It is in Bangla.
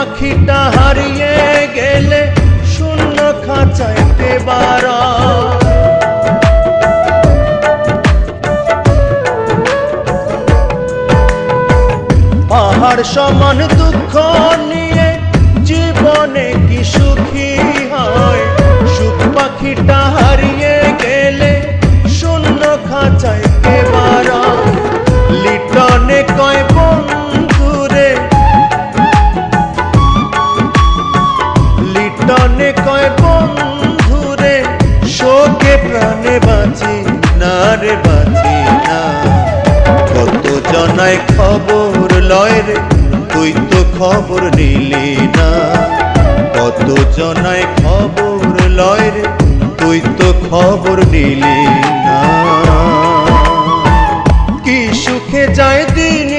পাখিটা হারিয়ে গেলে শূন্য খাঁচায় একেবারে পাহাড় সমান দুঃখ নিয়ে জীবনে কি সুখী হয় সুখ পাখিটা হারিয়ে গেলে শূন্য খাঁচায় একেবারে লিটনে কয় বন্ধুরে লিটনে কয় বন্ধুরে শোকে প্রাণে বাঁচি না রে বাঁচি না কত জনায় খবর লয় রে তুই তো খবর নিলি না কত জনায় খবর লয় রে তুই তো খবর নিলি না কি সুখে যায় দিন